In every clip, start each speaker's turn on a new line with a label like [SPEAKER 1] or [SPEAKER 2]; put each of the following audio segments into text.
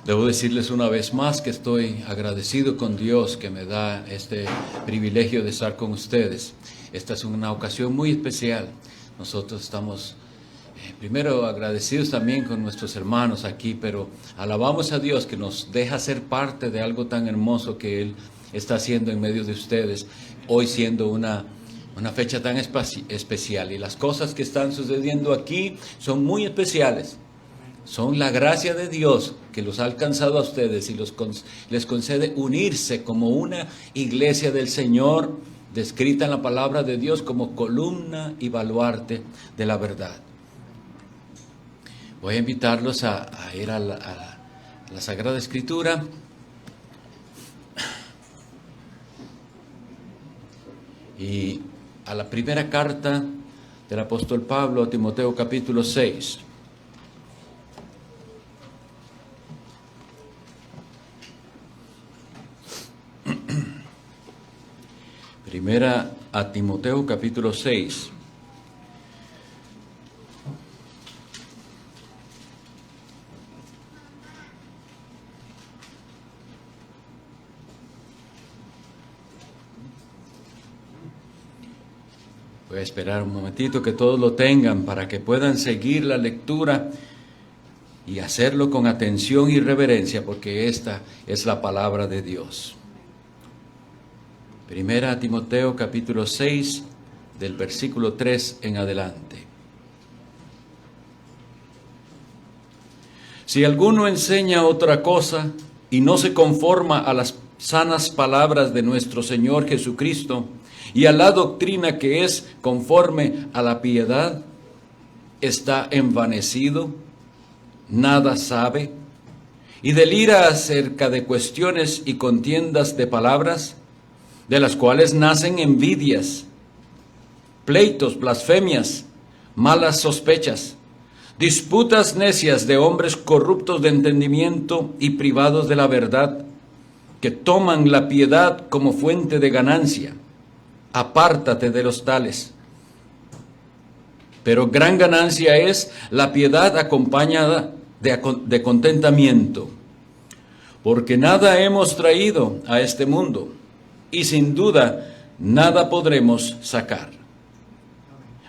[SPEAKER 1] Debo decirles una vez más que estoy agradecido con Dios que me da este privilegio de estar con ustedes. Esta es una ocasión muy especial. Nosotros estamos primero agradecidos también con nuestros hermanos aquí, pero alabamos a Dios que nos deja ser parte de algo tan hermoso que Él está haciendo en medio de ustedes, hoy siendo una fecha tan especial. Y las cosas que están sucediendo aquí son muy especiales. Son la gracia de Dios que los ha alcanzado a ustedes y les concede unirse como una iglesia del Señor, descrita en la palabra de Dios como columna y baluarte de la verdad. Voy a invitarlos a ir a la Sagrada Escritura. Y a la primera carta del apóstol Pablo a Timoteo capítulo 6. Primera a Timoteo capítulo 6. Voy a esperar un momentito que todos lo tengan para que puedan seguir la lectura y hacerlo con atención y reverencia, porque esta es la palabra de Dios. Primera a Timoteo capítulo 6, del versículo 3 en adelante. Si alguno enseña otra cosa y no se conforma a las sanas palabras de nuestro Señor Jesucristo y a la doctrina que es conforme a la piedad, está envanecido, nada sabe, y delira acerca de cuestiones y contiendas de palabras, de las cuales nacen envidias, pleitos, blasfemias, malas sospechas, disputas necias de hombres corruptos de entendimiento y privados de la verdad, que toman la piedad como fuente de ganancia. Apártate de los tales. Pero gran ganancia es la piedad acompañada de contentamiento, porque nada hemos traído a este mundo, y sin duda nada podremos sacar.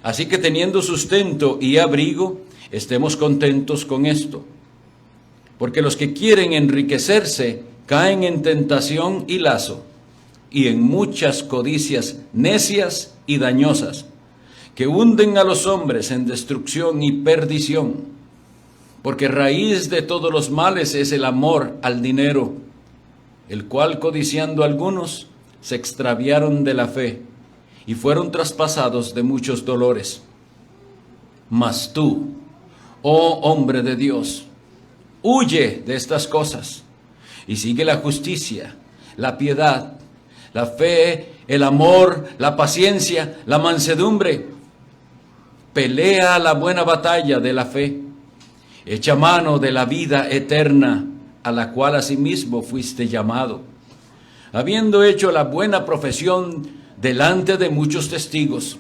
[SPEAKER 1] Así que teniendo sustento y abrigo, estemos contentos con esto. Porque los que quieren enriquecerse caen en tentación y lazo, y en muchas codicias necias y dañosas, que hunden a los hombres en destrucción y perdición. Porque raíz de todos los males es el amor al dinero, el cual codiciando algunos se extraviaron de la fe y fueron traspasados de muchos dolores. Mas tú, oh hombre de Dios, huye de estas cosas y sigue la justicia, la piedad, la fe, el amor, la paciencia, la mansedumbre. Pelea la buena batalla de la fe. Echa mano de la vida eterna, a la cual asimismo fuiste llamado, habiendo hecho la buena profesión delante de muchos testigos.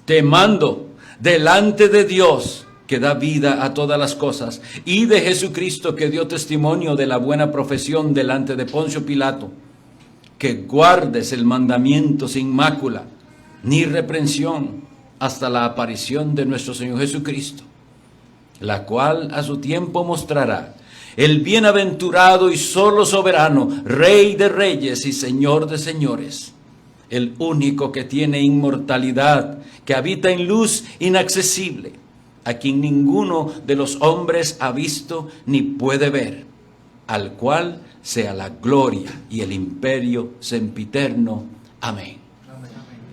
[SPEAKER 1] Te mando delante de Dios, que da vida a todas las cosas, y de Jesucristo, que dio testimonio de la buena profesión delante de Poncio Pilato, que guardes el mandamiento sin mácula, ni reprensión, hasta la aparición de nuestro Señor Jesucristo, la cual a su tiempo mostrará el bienaventurado y solo soberano, Rey de reyes y Señor de señores, el único que tiene inmortalidad, que habita en luz inaccesible, a quien ninguno de los hombres ha visto ni puede ver, al cual sea la gloria y el imperio sempiterno. Amén.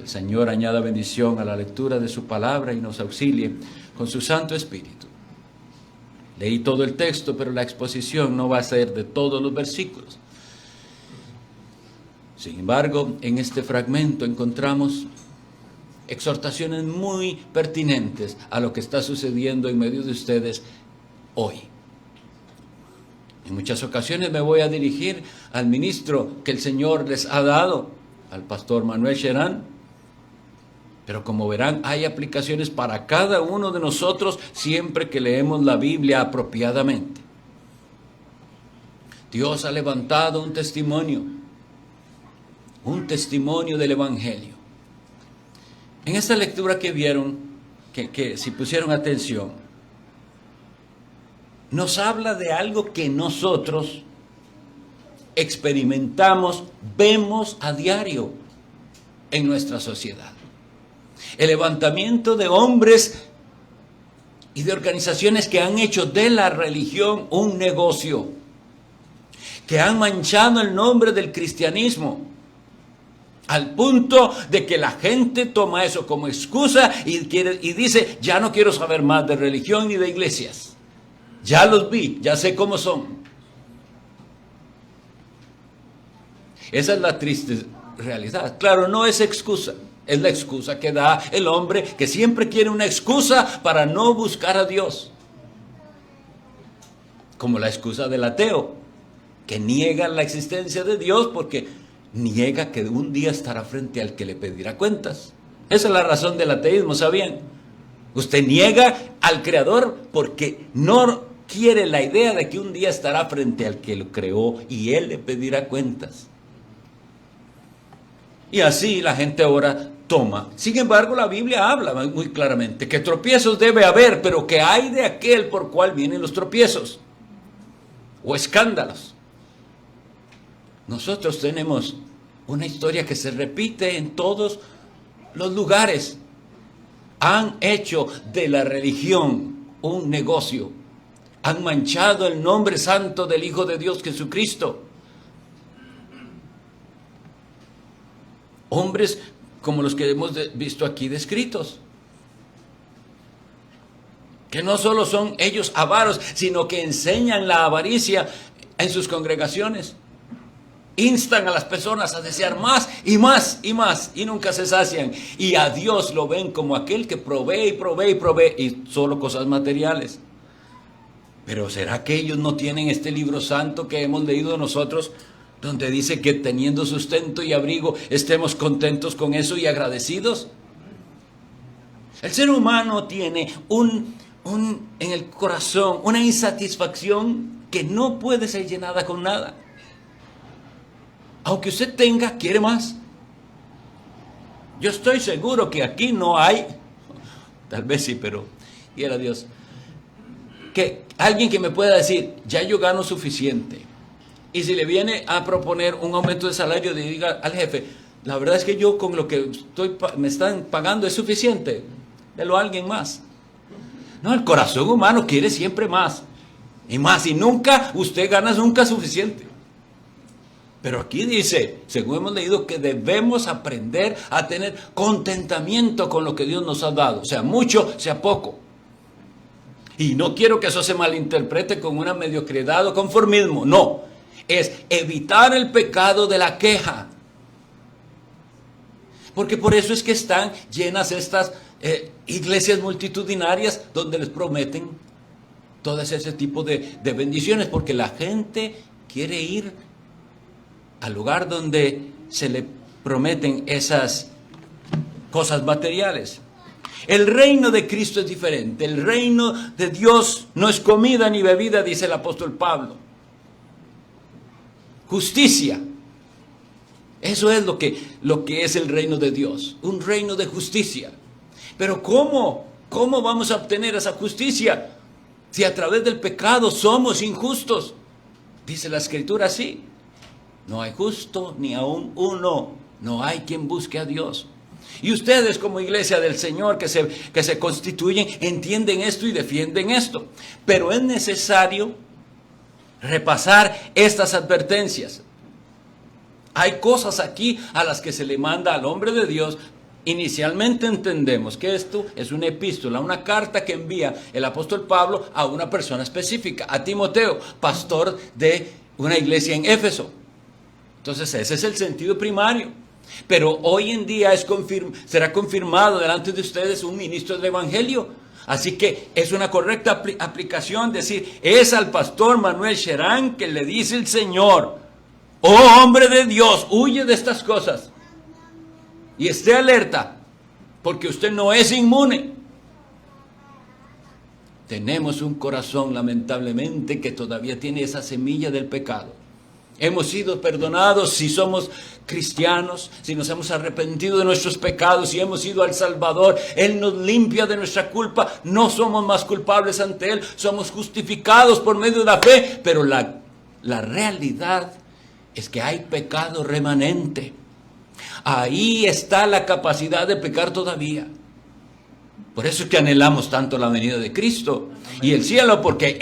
[SPEAKER 1] El Señor añada bendición a la lectura de su palabra y nos auxilie con su Santo Espíritu. Leí todo el texto, pero la exposición no va a ser de todos los versículos. Sin embargo, en este fragmento encontramos exhortaciones muy pertinentes a lo que está sucediendo en medio de ustedes hoy. En muchas ocasiones me voy a dirigir al ministro que el Señor les ha dado, al pastor Manuel Sherán, pero como verán, hay aplicaciones para cada uno de nosotros siempre que leemos la Biblia apropiadamente. Dios ha levantado un testimonio del Evangelio. En esta lectura que vieron, que si pusieron atención, nos habla de algo que nosotros experimentamos, vemos a diario en nuestra sociedad. El levantamiento de hombres y de organizaciones que han hecho de la religión un negocio, que han manchado el nombre del cristianismo, al punto de que la gente toma eso como excusa y dice, ya no quiero saber más de religión ni de iglesias. Ya los vi, ya sé cómo son. Esa es la triste realidad. Claro, no es excusa. Es la excusa que da el hombre, que siempre quiere una excusa para no buscar a Dios. Como la excusa del ateo, que niega la existencia de Dios porque niega que un día estará frente al que le pedirá cuentas. Esa es la razón del ateísmo, ¿sabían? Usted niega al Creador porque no quiere la idea de que un día estará frente al que lo creó y Él le pedirá cuentas. Y así la gente ahora toma. Sin embargo, la Biblia habla muy claramente que tropiezos debe haber, pero que hay de aquel por cual vienen los tropiezos o escándalos. Nosotros tenemos una historia que se repite en todos los lugares. Han hecho de la religión un negocio. Han manchado el nombre santo del Hijo de Dios Jesucristo. Hombres como los que hemos visto aquí descritos. Que no solo son ellos avaros, sino que enseñan la avaricia en sus congregaciones. Instan a las personas a desear más y más y más y nunca se sacian. Y a Dios lo ven como aquel que provee y provee y provee y solo cosas materiales. Pero ¿será que ellos no tienen este libro santo que hemos leído nosotros, donde dice que teniendo sustento y abrigo estemos contentos con eso y agradecidos? El ser humano tiene en el corazón una insatisfacción que no puede ser llenada con nada. Aunque usted tenga, quiere más. Yo estoy seguro que aquí no hay, tal vez sí, pero quiera Dios, que alguien que me pueda decir, ya yo gano suficiente. Y si le viene a proponer un aumento de salario, le diga al jefe, la verdad es que yo con lo que me están pagando es suficiente, délo a alguien más. No, el corazón humano quiere siempre más. Y más, y nunca, usted gana nunca suficiente. Pero aquí dice, según hemos leído, que debemos aprender a tener contentamiento con lo que Dios nos ha dado. Sea mucho, sea poco. Y no quiero que eso se malinterprete con una mediocridad o conformismo. No, es evitar el pecado de la queja. Porque por eso es que están llenas estas iglesias multitudinarias donde les prometen todo ese tipo de bendiciones. Porque la gente quiere ir al lugar donde se le prometen esas cosas materiales. El reino de Cristo es diferente. El reino de Dios no es comida ni bebida, dice el apóstol Pablo. Justicia. Eso es lo que es el reino de Dios. Un reino de justicia. Pero ¿cómo? ¿Cómo vamos a obtener esa justicia? Si a través del pecado somos injustos. Dice la Escritura así. No hay justo ni aún uno. No hay quien busque a Dios. Y ustedes como iglesia del Señor que se constituyen, entienden esto y defienden esto. Pero es necesario repasar estas advertencias. Hay cosas aquí a las que se le manda al hombre de Dios. Inicialmente entendemos que esto es una epístola, una carta que envía el apóstol Pablo a una persona específica, a Timoteo, pastor de una iglesia en Éfeso. Entonces ese es el sentido primario. Pero hoy en día será confirmado delante de ustedes un ministro del Evangelio. Así que es una correcta aplicación decir, es al pastor Manuel Sherán que le dice el Señor, oh hombre de Dios, huye de estas cosas. Y esté alerta, porque usted no es inmune. Tenemos un corazón lamentablemente que todavía tiene esa semilla del pecado. Hemos sido perdonados si somos cristianos, si nos hemos arrepentido de nuestros pecados, si hemos ido al Salvador. Él nos limpia de nuestra culpa. No somos más culpables ante Él. Somos justificados por medio de la fe. Pero la realidad es que hay pecado remanente. Ahí está la capacidad de pecar todavía. Por eso es que anhelamos tanto la venida de Cristo y el cielo, porque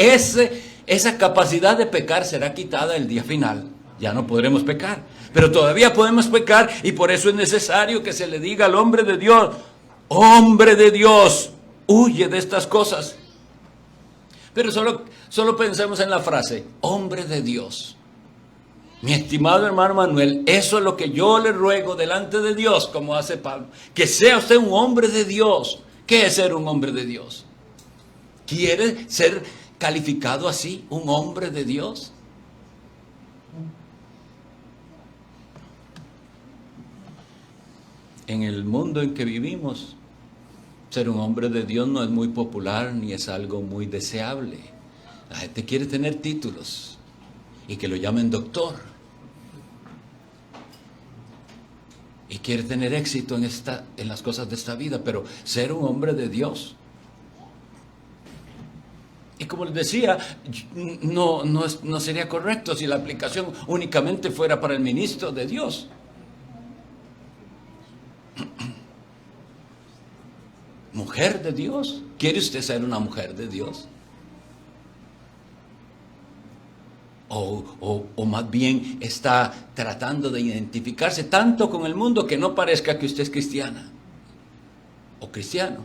[SPEAKER 1] esa capacidad de pecar será quitada el día final. Ya no podremos pecar, pero todavía podemos pecar, y por eso es necesario que se le diga al hombre de Dios: hombre de Dios, huye de estas cosas. Pero solo pensemos en la frase, hombre de Dios. Mi estimado hermano Manuel, eso es lo que yo le ruego delante de Dios, como hace Pablo, que sea usted un hombre de Dios. ¿Qué es ser un hombre de Dios? ¿Quiere ser calificado así, un hombre de Dios? En el mundo en que vivimos, ser un hombre de Dios no es muy popular ni es algo muy deseable. La gente quiere tener títulos y que lo llamen doctor. Y quiere tener éxito en las cosas de esta vida, pero ser un hombre de Dios. Y como les decía, no sería correcto si la aplicación únicamente fuera para el ministro de Dios. Mujer de Dios. ¿Quiere usted ser una mujer de Dios? O más bien está tratando de identificarse tanto con el mundo que no parezca que usted es cristiana o cristiano.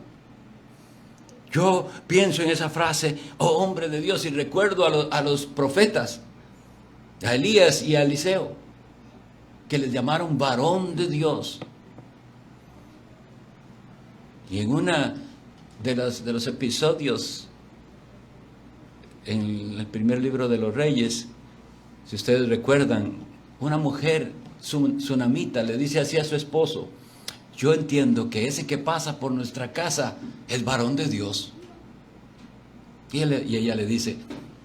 [SPEAKER 1] Yo pienso en esa frase, oh hombre de Dios, y recuerdo a los profetas, a Elías y a Eliseo, que les llamaron varón de Dios. Y en una de los episodios, en el primer libro de los Reyes, si ustedes recuerdan, una mujer sunamita le dice así a su esposo: yo entiendo que ese que pasa por nuestra casa es varón de Dios. Y ella le dice: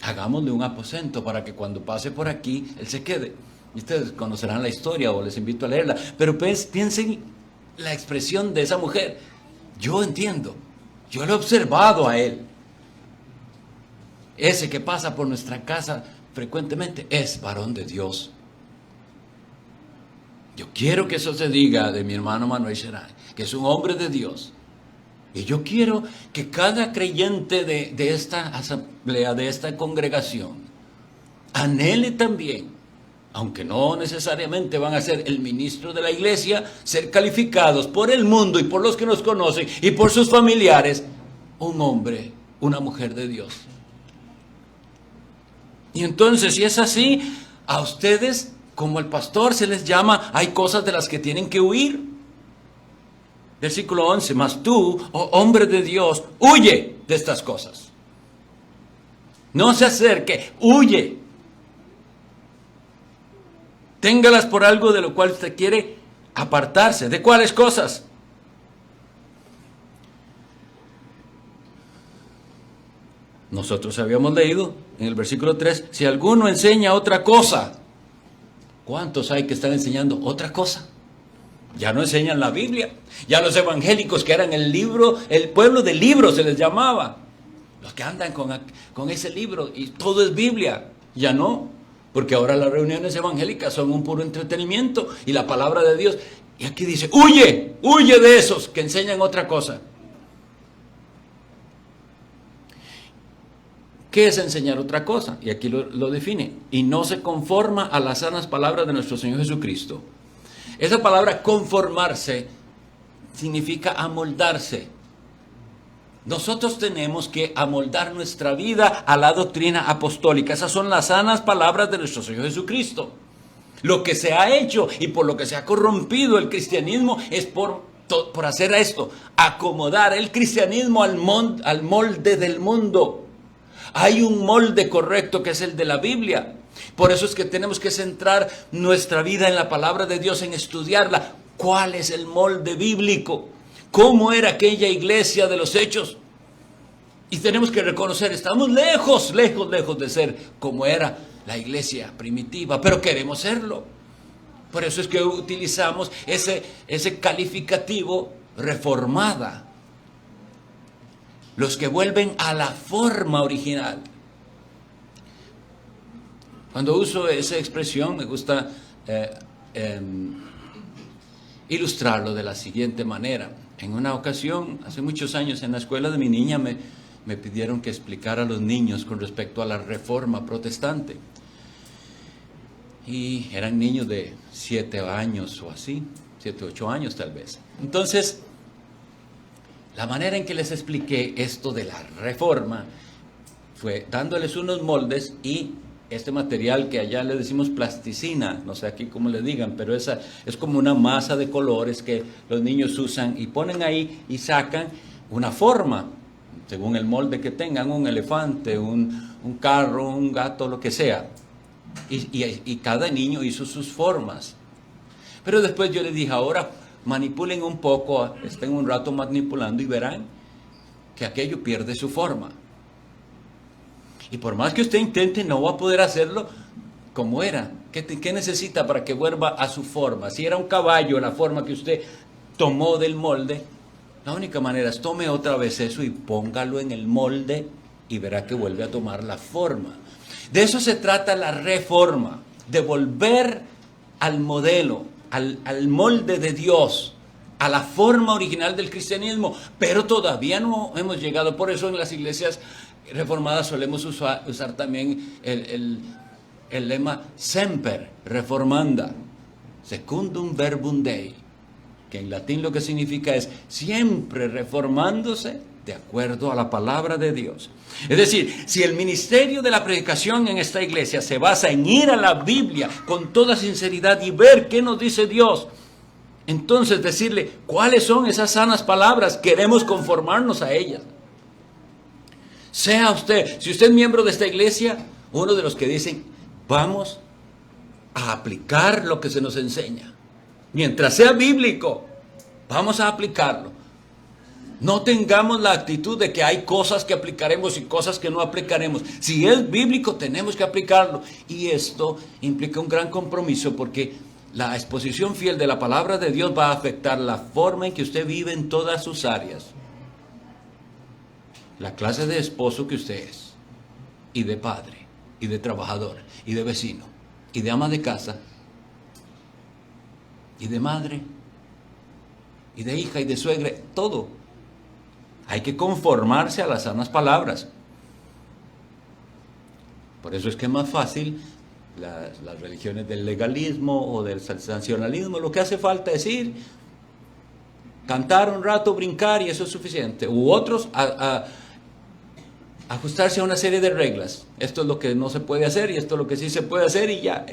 [SPEAKER 1] hagámosle un aposento para que cuando pase por aquí, él se quede. Y ustedes conocerán la historia o les invito a leerla. Pero piensen la expresión de esa mujer: yo entiendo, yo lo he observado a él. Ese que pasa por nuestra casa frecuentemente es varón de Dios. Yo quiero que eso se diga de mi hermano Manuel Sheray, que es un hombre de Dios. Y yo quiero que cada creyente de esta asamblea, de esta congregación, anhele también, aunque no necesariamente van a ser el ministro de la iglesia, ser calificados por el mundo y por los que nos conocen y por sus familiares, un hombre, una mujer de Dios. Y entonces, si es así, a ustedes, como el pastor se les llama, hay cosas de las que tienen que huir. Versículo 11, mas tú, oh hombre de Dios, huye de estas cosas. No se acerque, huye. Téngalas por algo de lo cual usted quiere apartarse. ¿De cuáles cosas? Nosotros habíamos leído en el versículo 3, si alguno enseña otra cosa. ¿Cuántos hay que están enseñando otra cosa? Ya no enseñan la Biblia. Ya los evangélicos, que eran el pueblo del libro se les llamaba. Los que andan con ese libro y todo es Biblia. Ya no, porque ahora las reuniones evangélicas son un puro entretenimiento y la palabra de Dios. Y aquí dice, huye de esos que enseñan otra cosa. ¿Qué es enseñar otra cosa? Y aquí lo define. Y no se conforma a las sanas palabras de nuestro Señor Jesucristo. Esa palabra conformarse significa amoldarse. Nosotros tenemos que amoldar nuestra vida a la doctrina apostólica. Esas son las sanas palabras de nuestro Señor Jesucristo. Lo que se ha hecho y por lo que se ha corrompido el cristianismo es por hacer esto, acomodar el cristianismo al molde del mundo. Hay un molde correcto que es el de la Biblia. Por eso es que tenemos que centrar nuestra vida en la palabra de Dios, en estudiarla. ¿Cuál es el molde bíblico? ¿Cómo era aquella iglesia de los Hechos? Y tenemos que reconocer, estamos lejos de ser como era la iglesia primitiva, pero queremos serlo. Por eso es que utilizamos ese calificativo reformada. Los que vuelven a la forma original. Cuando uso esa expresión me gusta ilustrarlo de la siguiente manera. En una ocasión, hace muchos años, en la escuela de mi niña me pidieron que explicara a los niños con respecto a la reforma protestante. Y eran niños de 7 años o así, 7, 8 años tal vez. Entonces, la manera en que les expliqué esto de la reforma fue dándoles unos moldes y este material que allá le decimos plasticina, no sé aquí cómo le digan, pero esa es como una masa de colores que los niños usan y ponen ahí y sacan una forma, según el molde que tengan, un elefante, un carro, un gato, lo que sea. Y cada niño hizo sus formas. Pero después yo les dije, ahora manipulen un poco, estén un rato manipulando y verán que aquello pierde su forma. Y por más que usted intente, no va a poder hacerlo como era. ¿Qué necesita para que vuelva a su forma? Si era un caballo, la forma que usted tomó del molde, la única manera es tome otra vez eso y póngalo en el molde y verá que vuelve a tomar la forma. De eso se trata la reforma, de volver al modelo, al molde de Dios, a la forma original del cristianismo, pero todavía no hemos llegado. Por eso en las iglesias reformadas solemos usar también el lema semper reformanda, secundum verbum Dei, que en latín lo que significa es siempre reformándose de acuerdo a la palabra de Dios. Es decir, si el ministerio de la predicación en esta iglesia se basa en ir a la Biblia con toda sinceridad y ver qué nos dice Dios, entonces decirle cuáles son esas sanas palabras, queremos conformarnos a ellas. Sea usted, si usted es miembro de esta iglesia, uno de los que dicen, vamos a aplicar lo que se nos enseña. Mientras sea bíblico, vamos a aplicarlo. No tengamos la actitud de que hay cosas que aplicaremos y cosas que no aplicaremos. Si es bíblico, tenemos que aplicarlo. Y esto implica un gran compromiso porque la exposición fiel de la palabra de Dios va a afectar la forma en que usted vive en todas sus áreas. La clase de esposo que usted es, y de padre, y de trabajador, y de vecino, y de ama de casa, y de madre, y de hija, y de suegra, todo. Hay que conformarse a las sanas palabras. Por eso es que es más fácil las religiones del legalismo o del sancionalismo. Lo que hace falta es ir, cantar un rato, brincar y eso es suficiente. U otros ajustarse a una serie de reglas. Esto es lo que no se puede hacer y esto es lo que sí se puede hacer y ya.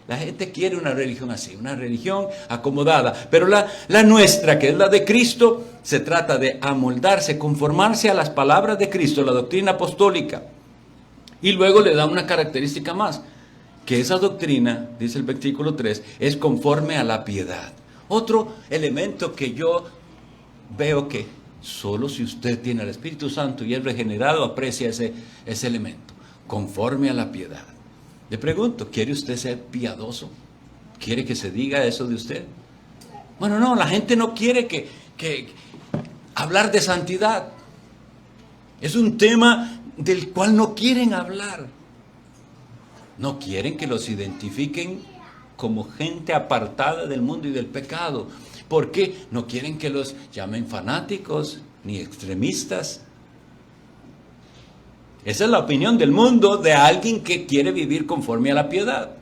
[SPEAKER 1] La gente quiere una religión así, una religión acomodada. Pero la nuestra, que es la de Cristo, se trata de amoldarse, conformarse a las palabras de Cristo, la doctrina apostólica. Y luego le da una característica más, que esa doctrina, dice el versículo 3, es conforme a la piedad. Otro elemento que yo veo que solo si usted tiene el Espíritu Santo y es regenerado, aprecia ese elemento, conforme a la piedad. Le pregunto, ¿quiere usted ser piadoso? ¿Quiere que se diga eso de usted? Bueno, no, la gente no quiere que hablar de santidad. Es un tema del cual no quieren hablar. No quieren que los identifiquen como gente apartada del mundo y del pecado. ¿Por qué? No quieren que los llamen fanáticos ni extremistas. Esa es la opinión del mundo de alguien que quiere vivir conforme a la piedad.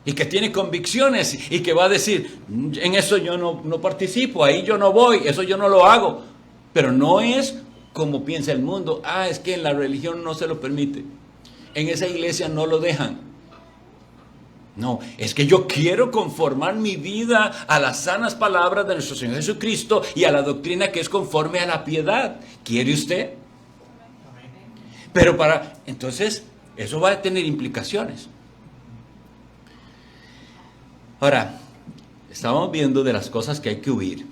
[SPEAKER 1] Y que tiene convicciones y que va a decir, en eso yo no participo, ahí yo no voy, eso yo no lo hago. Pero no es como piensa el mundo, es que en la religión no se lo permite. En esa iglesia no lo dejan. No, es que yo quiero conformar mi vida a las sanas palabras de nuestro Señor Jesucristo y a la doctrina que es conforme a la piedad. ¿Quiere usted? Pero entonces, eso va a tener implicaciones. Ahora, estamos viendo de las cosas que hay que huir.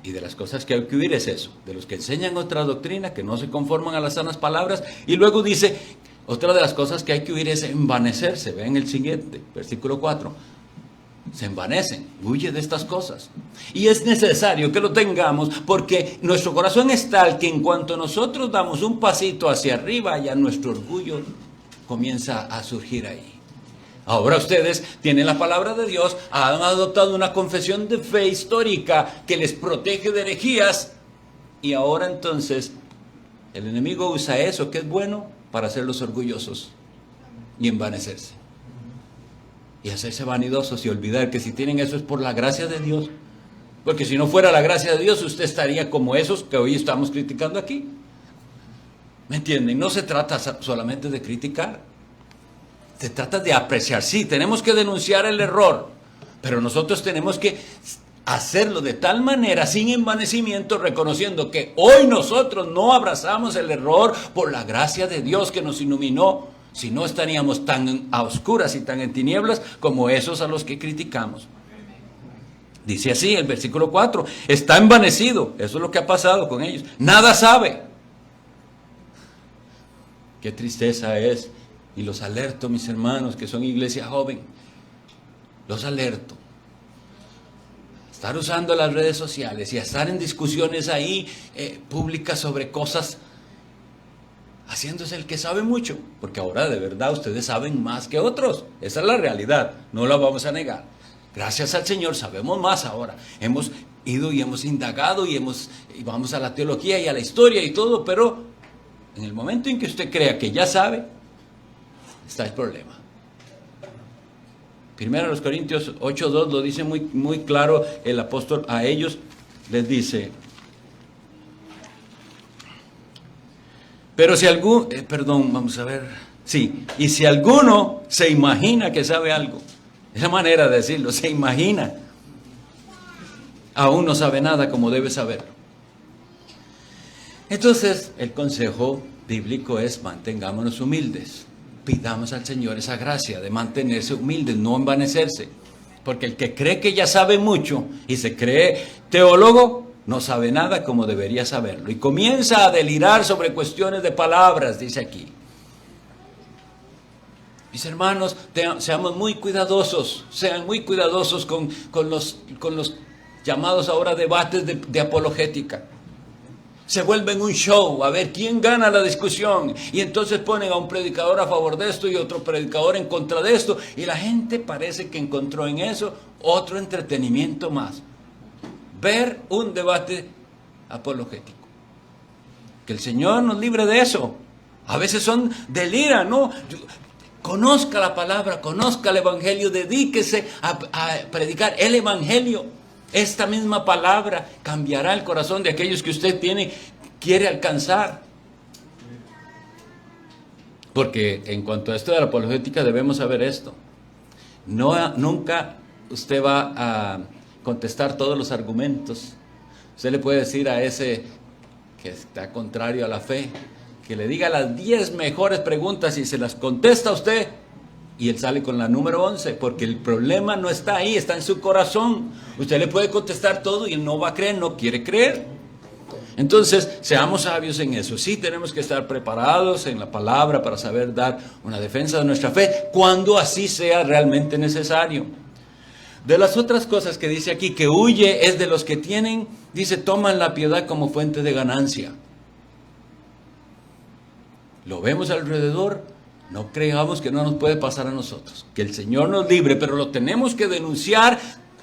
[SPEAKER 1] Y de las cosas que hay que huir es eso, de los que enseñan otra doctrina, que no se conforman a las sanas palabras. Y luego dice, Otra de las cosas que hay que huir es envanecerse. Vean el siguiente, versículo 4. Se envanecen, huye de estas cosas. Y es necesario que lo tengamos porque nuestro corazón es tal que en cuanto nosotros damos un pasito hacia arriba, ya nuestro orgullo comienza a surgir ahí. Ahora ustedes tienen la palabra de Dios, han adoptado una confesión de fe histórica que les protege de herejías. Y ahora entonces el enemigo usa eso que es bueno para hacerlos orgullosos y envanecerse. Y hacerse vanidosos y olvidar que si tienen eso es por la gracia de Dios. Porque si no fuera la gracia de Dios, usted estaría como esos que hoy estamos criticando aquí. ¿Me entienden? No se trata solamente de criticar. Se trata de apreciar. Sí, tenemos que denunciar el error. Pero nosotros tenemos que hacerlo de tal manera, sin envanecimiento, reconociendo que hoy nosotros no abrazamos el error por la gracia de Dios que nos iluminó. Si no estaríamos tan a oscuras y tan en tinieblas como esos a los que criticamos. Dice así el versículo 4, está envanecido. Eso es lo que ha pasado con ellos. Nada sabe. Qué tristeza es. Y los alerto, mis hermanos, que son iglesia joven. Los alerto. Estar usando las redes sociales y estar en discusiones ahí públicas sobre cosas, haciéndose el que sabe mucho, porque ahora de verdad ustedes saben más que otros. Esa es la realidad, no la vamos a negar. Gracias al Señor sabemos más ahora. Hemos ido y hemos indagado y vamos a la teología y a la historia y todo, pero en el momento en que usted crea que ya sabe, está el problema. Primero los Corintios 8:2 lo dice muy, muy claro el apóstol a ellos, les dice... Pero si vamos a ver. Sí, y si alguno se imagina que sabe algo, es la manera de decirlo, se imagina, aún no sabe nada como debe saberlo. Entonces, el consejo bíblico es mantengámonos humildes. Pidamos al Señor esa gracia de mantenerse humildes, no envanecerse. Porque el que cree que ya sabe mucho y se cree teólogo, no sabe nada como debería saberlo. Y comienza a delirar sobre cuestiones de palabras, dice aquí. Mis hermanos, seamos muy cuidadosos. Sean muy cuidadosos con los llamados ahora debates de apologética. Se vuelven un show, a ver quién gana la discusión. Y entonces ponen a un predicador a favor de esto y otro predicador en contra de esto. Y la gente parece que encontró en eso otro entretenimiento más. Ver un debate apologético. Que el Señor nos libre de eso. A veces deliran, ¿no? Conozca la palabra, conozca el Evangelio, dedíquese a predicar el Evangelio. Esta misma palabra cambiará el corazón de aquellos que usted quiere alcanzar. Porque en cuanto a esto de la apologética debemos saber esto. Nunca usted va a contestar todos los argumentos. Usted le puede decir a ese que está contrario a la fe, que le diga las 10 mejores preguntas y se las contesta a usted, y él sale con la número 11, porque el problema no está ahí, está en su corazón. Usted le puede contestar todo y él no va a creer, no quiere creer. Entonces, seamos sabios en eso. Sí tenemos que estar preparados en la palabra para saber dar una defensa de nuestra fe, cuando así sea realmente necesario. De las otras cosas que dice aquí, que huye es de los que tienen, dice, toman la piedad como fuente de ganancia. Lo vemos alrededor, no creamos que no nos puede pasar a nosotros. Que el Señor nos libre, pero lo tenemos que denunciar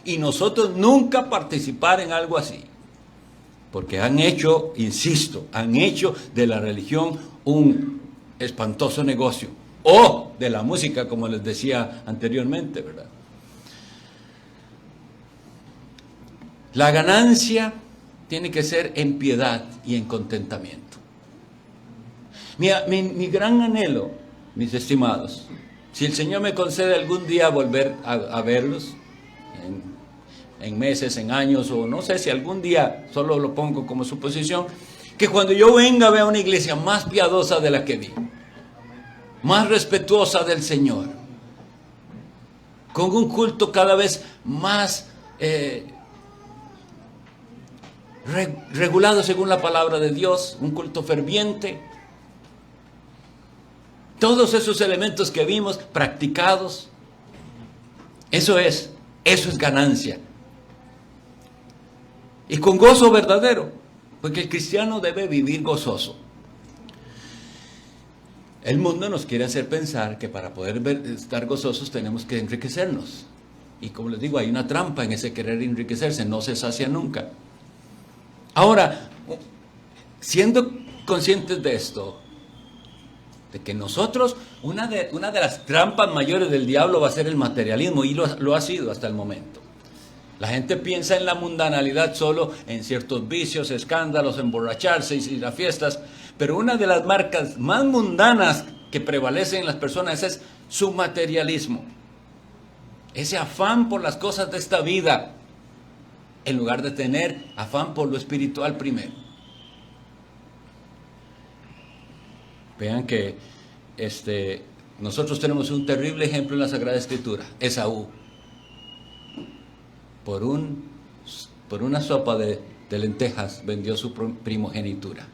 [SPEAKER 1] y nosotros nunca participar en algo así. Porque han hecho, insisto, han hecho de la religión un espantoso negocio. O de la música, como les decía anteriormente, ¿verdad? La ganancia tiene que ser en piedad y en contentamiento. Mi gran anhelo, mis estimados, si el Señor me concede algún día volver a verlos, en meses, en años, o no sé si algún día, solo lo pongo como suposición, que cuando yo venga vea una iglesia más piadosa de la que vi, más respetuosa del Señor, con un culto cada vez más regulado según la palabra de Dios, un culto ferviente. Todos esos elementos que vimos practicados, eso es ganancia. Y con gozo verdadero, porque el cristiano debe vivir gozoso. El mundo nos quiere hacer pensar que para poder estar gozosos tenemos que enriquecernos. Y como les digo, hay una trampa en ese querer enriquecerse, no se sacia nunca. Ahora, siendo conscientes de esto, de que nosotros, una de las trampas mayores del diablo va a ser el materialismo, y lo ha sido hasta el momento. La gente piensa en la mundanalidad solo en ciertos vicios, escándalos, emborracharse y ir a fiestas, pero una de las marcas más mundanas que prevalecen en las personas es su materialismo. Ese afán por las cosas de esta vida, en lugar de tener afán por lo espiritual primero. Vean que nosotros tenemos un terrible ejemplo en la Sagrada Escritura, Esaú. Por una sopa de lentejas vendió su primogenitura.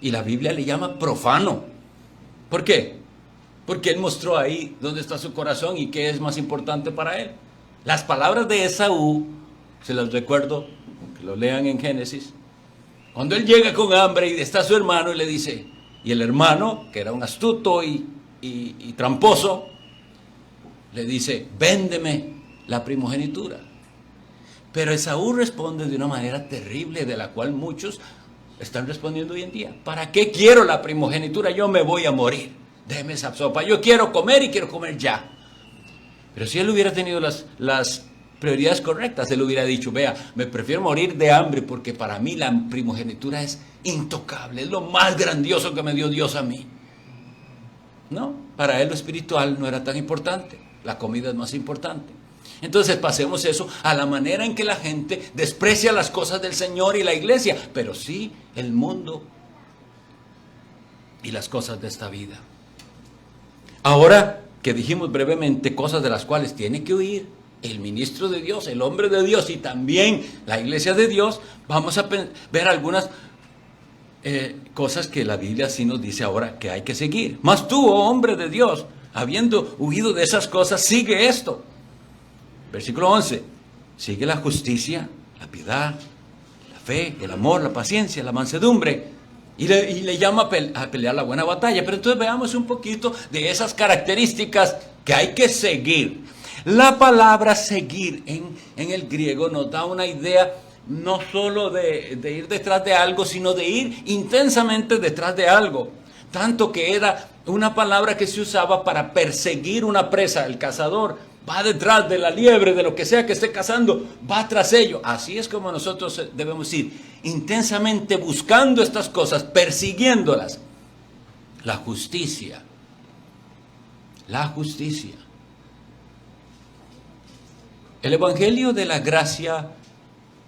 [SPEAKER 1] Y la Biblia le llama profano. ¿Por qué? Porque él mostró ahí dónde está su corazón y qué es más importante para él. Las palabras de Esaú, se las recuerdo, que lo lean en Génesis. Cuando él llega con hambre y está su hermano y le dice, y el hermano, que era un astuto y tramposo, le dice, véndeme la primogenitura. Pero Esaú responde de una manera terrible, de la cual muchos están respondiendo hoy en día. ¿Para qué quiero la primogenitura? Yo me voy a morir. Déjeme esa sopa. Yo quiero comer y quiero comer ya. Pero si él hubiera tenido las prioridades correctas, él hubiera dicho, vea, me prefiero morir de hambre porque para mí la primogenitura es intocable, es lo más grandioso que me dio Dios a mí. No, para él lo espiritual no era tan importante, la comida es más importante. Entonces pasemos eso a la manera en que la gente desprecia las cosas del Señor y la iglesia, pero sí el mundo y las cosas de esta vida. Ahora que dijimos brevemente cosas de las cuales tiene que huir el ministro de Dios, el hombre de Dios y también la iglesia de Dios, vamos a ver algunas cosas que la Biblia sí nos dice ahora que hay que seguir. Mas tú, oh hombre de Dios, habiendo huido de esas cosas, sigue esto. Versículo 11, sigue la justicia, la piedad, la fe, el amor, la paciencia, la mansedumbre. Y le llama a pelear la buena batalla. Pero entonces veamos un poquito de esas características que hay que seguir. La palabra seguir en el griego nos da una idea no solo de ir detrás de algo, sino de ir intensamente detrás de algo. Tanto que era una palabra que se usaba para perseguir una presa. El cazador va detrás de la liebre, de lo que sea que esté cazando, va tras ello. Así es como nosotros debemos ir, intensamente buscando estas cosas, persiguiéndolas. La justicia. La justicia. El evangelio de la gracia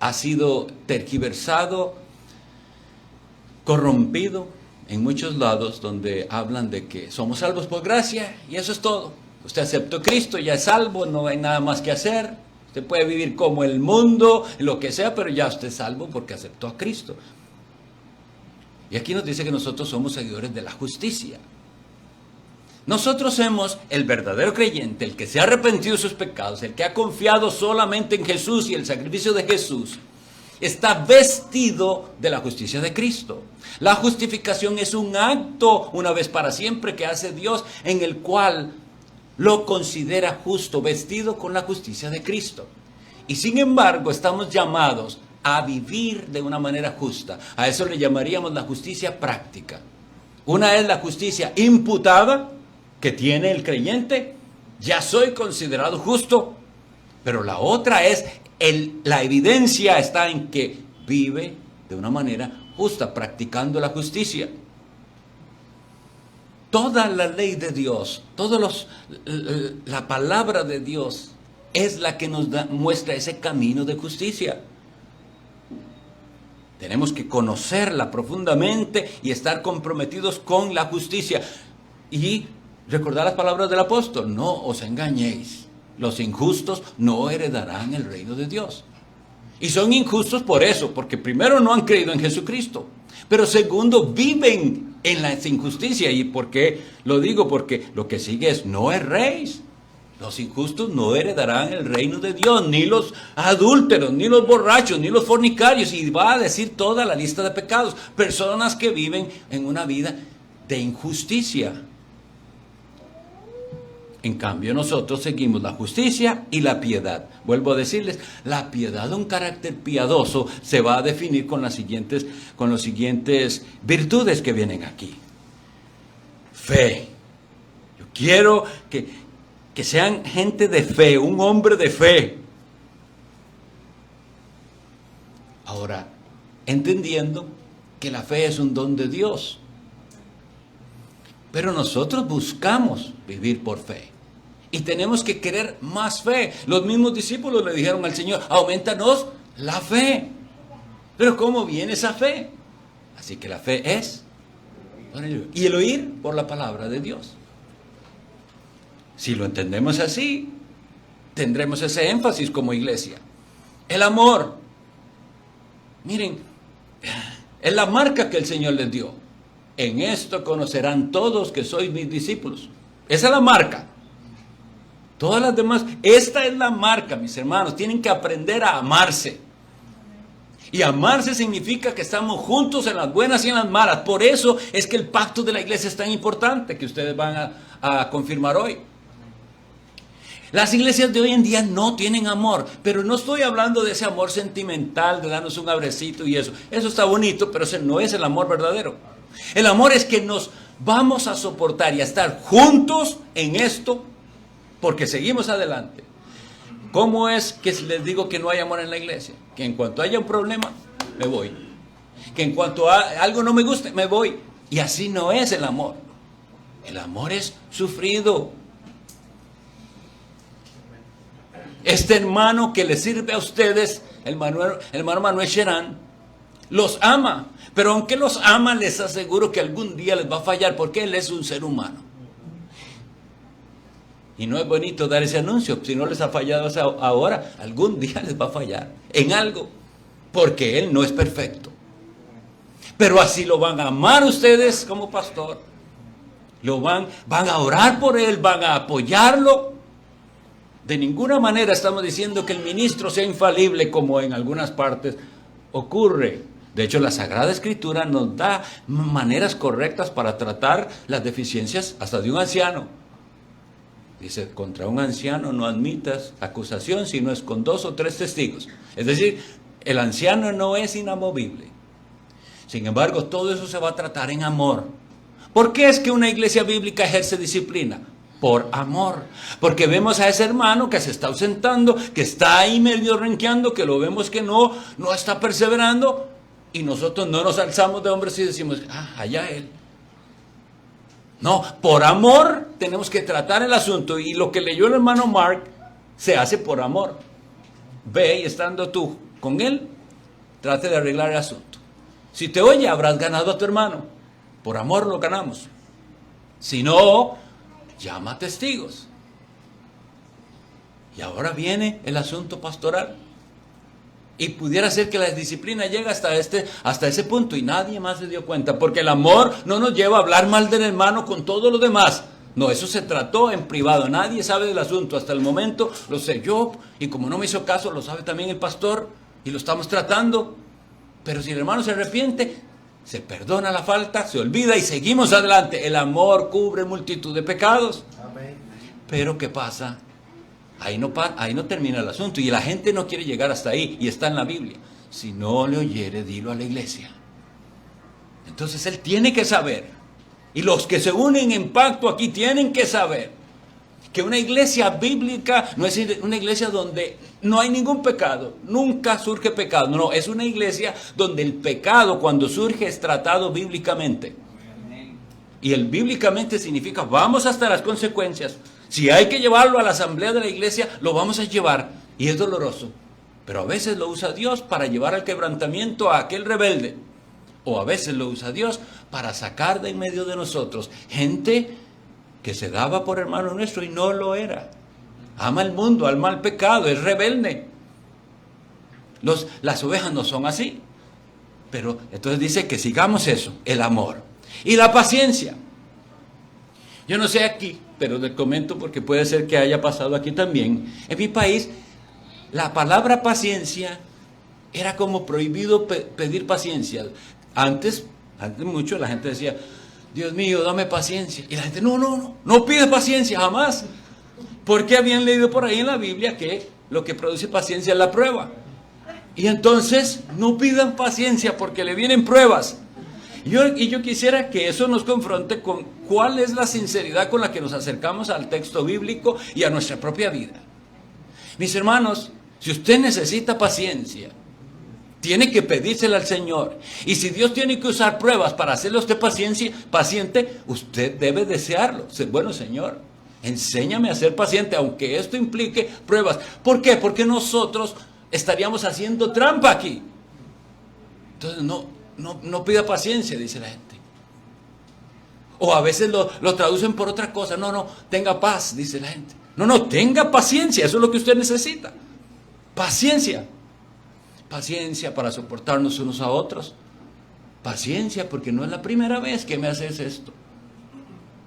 [SPEAKER 1] ha sido tergiversado, corrompido en muchos lados donde hablan de que somos salvos por gracia y eso es todo. Usted aceptó a Cristo, ya es salvo, no hay nada más que hacer. Usted puede vivir como el mundo, lo que sea, pero ya usted es salvo porque aceptó a Cristo. Y aquí nos dice que nosotros somos seguidores de la justicia. Nosotros somos el verdadero creyente, el que se ha arrepentido de sus pecados, el que ha confiado solamente en Jesús y el sacrificio de Jesús. Está vestido de la justicia de Cristo. La justificación es un acto, una vez para siempre, que hace Dios, en el cual lo considera justo, vestido con la justicia de Cristo. Y sin embargo, estamos llamados a vivir de una manera justa. A eso le llamaríamos la justicia práctica. Una es la justicia imputada que tiene el creyente, ya soy considerado justo. Pero la otra es, la evidencia está en que vive de una manera justa, practicando la justicia. Toda la ley de Dios, la palabra de Dios es la que nos muestra ese camino de justicia. Tenemos que conocerla profundamente y estar comprometidos con la justicia. Y recordar las palabras del apóstol, no os engañéis, los injustos no heredarán el reino de Dios. Y son injustos por eso, porque primero no han creído en Jesucristo, pero segundo viven en la injusticia. ¿Y por qué lo digo? Porque lo que sigue es: no erréis. Los injustos no heredarán el reino de Dios, ni los adúlteros, ni los borrachos, ni los fornicarios. Y va a decir toda la lista de pecados. Personas que viven en una vida de injusticia. En cambio, nosotros seguimos la justicia y la piedad. Vuelvo a decirles, la piedad de un carácter piadoso se va a definir con las siguientes virtudes que vienen aquí. Fe. Yo quiero que sean gente de fe, un hombre de fe. Ahora, entendiendo que la fe es un don de Dios. Pero nosotros buscamos vivir por fe. Y tenemos que querer más fe. Los mismos discípulos le dijeron al Señor: aumentanos la fe. Pero ¿cómo viene esa fe? Así que la fe es por el oír. Y el oír por la palabra de Dios. Si lo entendemos así, tendremos ese énfasis como iglesia. El amor. Miren, es la marca que el Señor les dio. En esto conocerán todos que sois mis discípulos. Esa es la marca. Todas las demás, esta es la marca, mis hermanos. Tienen que aprender a amarse. Y amarse significa que estamos juntos en las buenas y en las malas. Por eso es que el pacto de la iglesia es tan importante, que ustedes van a confirmar hoy. Las iglesias de hoy en día no tienen amor, pero no estoy hablando de ese amor sentimental, de darnos un abrecito y eso. Eso está bonito, pero ese no es el amor verdadero. El amor es que nos vamos a soportar y a estar juntos en esto, porque seguimos adelante. ¿Cómo es que les digo que no hay amor en la iglesia? Que en cuanto haya un problema, me voy. Que en cuanto algo no me guste, me voy. Y así no es el amor. El amor es sufrido. Este hermano que le sirve a ustedes, el hermano Manuel Sherán, los ama. Pero aunque los ama, les aseguro que algún día les va a fallar, porque él es un ser humano. Y no es bonito dar ese anuncio. Si no les ha fallado ahora, algún día les va a fallar en algo, porque él no es perfecto. Pero así lo van a amar ustedes como pastor. Van a orar por él, van a apoyarlo. De ninguna manera estamos diciendo que el ministro sea infalible, como en algunas partes ocurre. De hecho, la Sagrada Escritura nos da maneras correctas para tratar las deficiencias hasta de un anciano. Dice: contra un anciano no admitas acusación si no es con 2 o 3 testigos. Es decir, el anciano no es inamovible. Sin embargo, todo eso se va a tratar en amor. ¿Por qué es que una iglesia bíblica ejerce disciplina? Por amor. Porque vemos a ese hermano que se está ausentando, que está ahí medio renqueando, que lo vemos que no está perseverando, y nosotros no nos alzamos de hombros y decimos: allá él. No, por amor tenemos que tratar el asunto, y lo que leyó el hermano Mark se hace por amor. Ve, y estando tú con él, trate de arreglar el asunto. Si te oye, habrás ganado a tu hermano. Por amor lo ganamos. Si no, llama testigos. Y ahora viene el asunto pastoral. Y pudiera ser que la disciplina llegue hasta ese punto y nadie más se dio cuenta. Porque el amor no nos lleva a hablar mal del hermano con todo lo demás. No, eso se trató en privado. Nadie sabe del asunto. Hasta el momento lo sé yo. Y como no me hizo caso, lo sabe también el pastor. Y lo estamos tratando. Pero si el hermano se arrepiente, se perdona la falta, se olvida y seguimos adelante. El amor cubre multitud de pecados. Amén. Pero ¿qué pasa? Ahí no termina el asunto. Y la gente no quiere llegar hasta ahí. Y está en la Biblia. Si no le oyere, dilo a la iglesia. Entonces él tiene que saber. Y los que se unen en pacto aquí tienen que saber que una iglesia bíblica no es una iglesia donde no hay ningún pecado. Nunca surge pecado. No, es una iglesia donde el pecado, cuando surge, es tratado bíblicamente. Y el bíblicamente significa: vamos hasta las consecuencias. Si hay que llevarlo a la asamblea de la iglesia, lo vamos a llevar. Y es doloroso. Pero a veces lo usa Dios para llevar al quebrantamiento a aquel rebelde. O a veces lo usa Dios para sacar de en medio de nosotros gente que se daba por hermano nuestro y no lo era. Ama el mundo, ama el pecado, es rebelde. Las ovejas no son así. Pero entonces dice que sigamos eso, el amor. Y la paciencia. Yo no sé aquí, pero les comento porque puede ser que haya pasado aquí también. En mi país, la palabra paciencia era como prohibido pedir paciencia. Antes mucho la gente decía, Dios mío, dame paciencia. Y la gente, no pide paciencia jamás. Porque habían leído por ahí en la Biblia que lo que produce paciencia es la prueba. Y entonces no pidan paciencia porque le vienen pruebas. Y yo quisiera que eso nos confronte con cuál es la sinceridad con la que nos acercamos al texto bíblico y a nuestra propia vida. Mis hermanos, si usted necesita paciencia, tiene que pedírsela al Señor. Y si Dios tiene que usar pruebas para hacerle a usted paciente, usted debe desearlo. Bueno, Señor, enséñame a ser paciente, aunque esto implique pruebas. ¿Por qué? Porque nosotros estaríamos haciendo trampa aquí. Entonces no pida paciencia, dice la gente. O a veces lo traducen por otra cosa. No, tenga paz, dice la gente. No, tenga paciencia, eso es lo que usted necesita. Paciencia. Paciencia para soportarnos unos a otros. Paciencia porque no es la primera vez que me haces esto.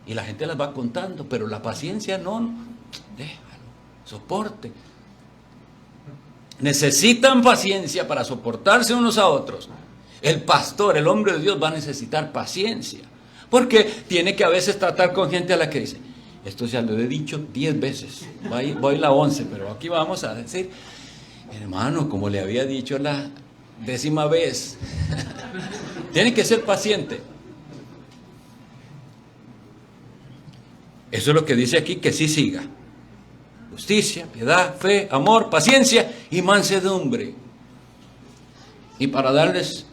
[SPEAKER 1] Y la gente las va contando, pero la paciencia no, déjalo, soporte. Necesitan paciencia para soportarse unos a otros. El pastor, el hombre de Dios va a necesitar paciencia. Porque tiene que a veces tratar con gente a la que dice, esto ya lo he dicho 10 veces, voy la 11, pero aquí vamos a decir, hermano, como le había dicho la 10ª vez, tiene que ser paciente. Eso es lo que dice aquí, que sí siga. Justicia, piedad, fe, amor, paciencia y mansedumbre. Y para darles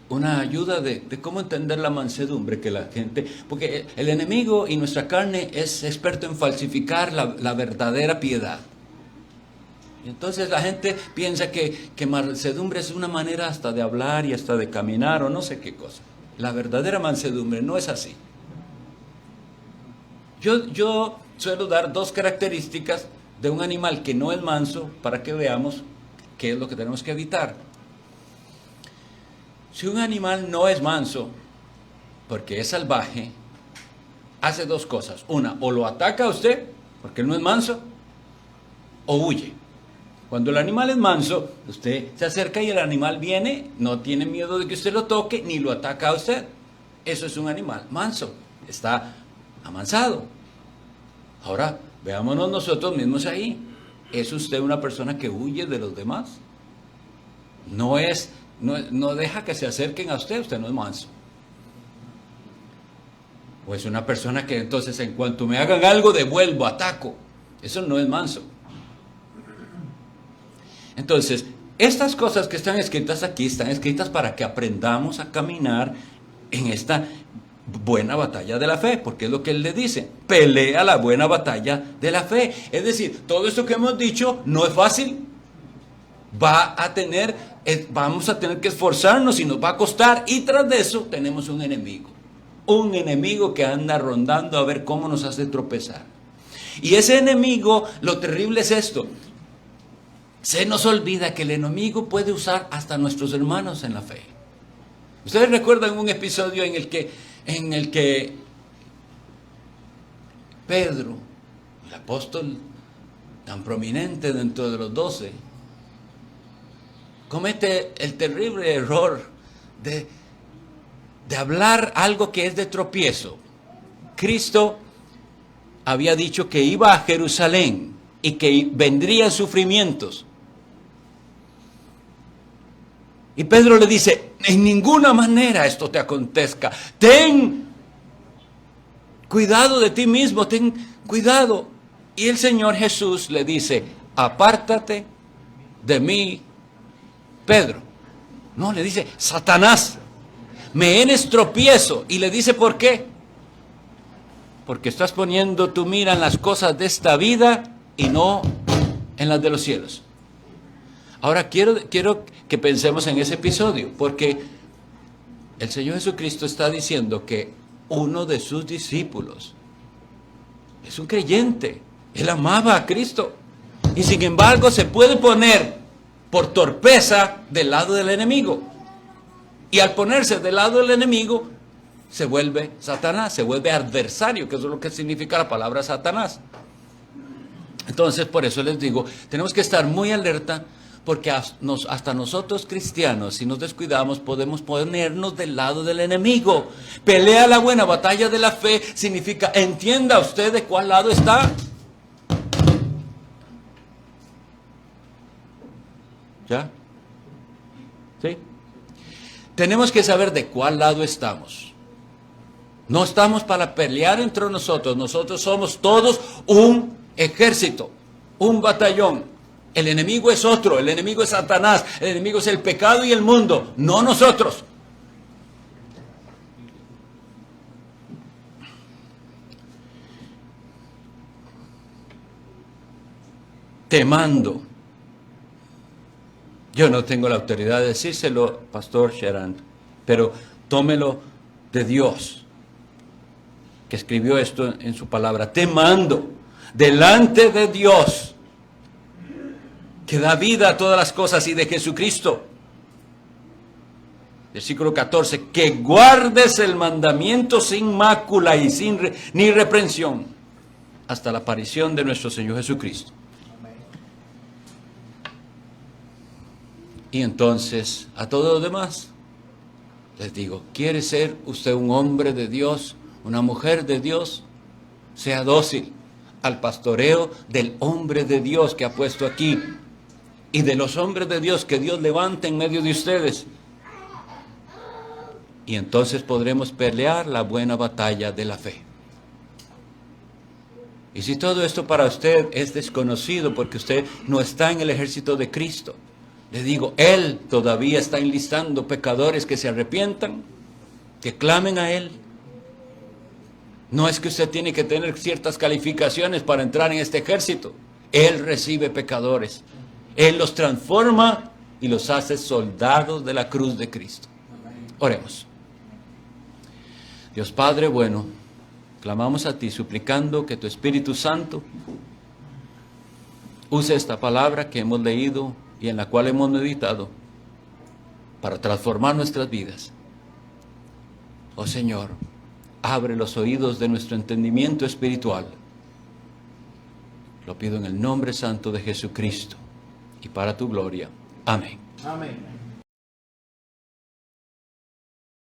[SPEAKER 1] una ayuda de cómo entender la mansedumbre, que la gente, porque el enemigo y nuestra carne es experto en falsificar la verdadera piedad. Y entonces la gente piensa que mansedumbre es una manera hasta de hablar y hasta de caminar o no sé qué cosa. La verdadera mansedumbre no es así. Yo suelo dar 2 características de un animal que no es manso para que veamos qué es lo que tenemos que evitar. Si un animal no es manso, porque es salvaje, hace 2 cosas. Una, o lo ataca a usted, porque él no es manso, o huye. Cuando el animal es manso, usted se acerca y el animal viene, no tiene miedo de que usted lo toque, ni lo ataca a usted. Eso es un animal manso, está amansado. Ahora, veámonos nosotros mismos ahí. ¿Es usted una persona que huye de los demás? No deja que se acerquen a usted no es manso. O es una persona que entonces en cuanto me hagan algo devuelvo, ataco. Eso no es manso. Entonces, estas cosas que están escritas aquí están escritas para que aprendamos a caminar en esta buena batalla de la fe, porque es lo que él le dice, pelea la buena batalla de la fe. Es decir, todo esto que hemos dicho no es fácil. Vamos a tener que esforzarnos y nos va a costar, y tras de eso tenemos un enemigo que anda rondando a ver cómo nos hace tropezar. Y ese enemigo, lo terrible es esto: se nos olvida que el enemigo puede usar hasta nuestros hermanos en la fe. Ustedes recuerdan un episodio en el que Pedro, el apóstol tan prominente dentro de los 12, comete el terrible error de hablar algo que es de tropiezo. Cristo había dicho que iba a Jerusalén y que vendrían sufrimientos. Y Pedro le dice, en ninguna manera esto te acontezca. Ten cuidado de ti mismo, ten cuidado. Y el Señor Jesús le dice, apártate de mí, Pedro. No, le dice, Satanás, me eres tropiezo. Y le dice, ¿por qué? Porque estás poniendo tu mira en las cosas de esta vida y no en las de los cielos. Ahora quiero que pensemos en ese episodio, porque el Señor Jesucristo está diciendo que uno de sus discípulos es un creyente. Él amaba a Cristo y sin embargo se puede poner por torpeza del lado del enemigo. Y al ponerse del lado del enemigo, se vuelve Satanás, se vuelve adversario, que eso es lo que significa la palabra Satanás. Entonces, por eso les digo, tenemos que estar muy alerta, porque hasta nosotros cristianos, si nos descuidamos, podemos ponernos del lado del enemigo. Pelea la buena batalla de la fe significa, entienda usted de cuál lado está. ¿Ya? ¿Sí? Tenemos que saber de cuál lado estamos. No estamos para pelear entre nosotros. Nosotros somos todos un ejército, un batallón. El enemigo es otro, el enemigo es Satanás, el enemigo es el pecado y el mundo, no nosotros. Te mando. Yo no tengo la autoridad de decírselo, Pastor Sheran, pero tómelo de Dios, que escribió esto en su palabra. Te mando delante de Dios, que da vida a todas las cosas, y de Jesucristo. Versículo 14, que guardes el mandamiento sin mácula y sin ni reprensión, hasta la aparición de nuestro Señor Jesucristo. Y entonces, a todos los demás, les digo, ¿quiere ser usted un hombre de Dios, una mujer de Dios? Sea dócil al pastoreo del hombre de Dios que ha puesto aquí, y de los hombres de Dios que Dios levanta en medio de ustedes. Y entonces podremos pelear la buena batalla de la fe. Y si todo esto para usted es desconocido porque usted no está en el ejército de Cristo, le digo, Él todavía está enlistando pecadores que se arrepientan, que clamen a Él. No es que usted tiene que tener ciertas calificaciones para entrar en este ejército. Él recibe pecadores. Él los transforma y los hace soldados de la cruz de Cristo. Oremos. Dios Padre bueno, clamamos a ti suplicando que tu Espíritu Santo use esta palabra que hemos leído y en la cual hemos meditado para transformar nuestras vidas. Oh Señor, abre los oídos de nuestro entendimiento espiritual. Lo pido en el nombre santo de Jesucristo y para tu gloria. Amén.
[SPEAKER 2] Amén.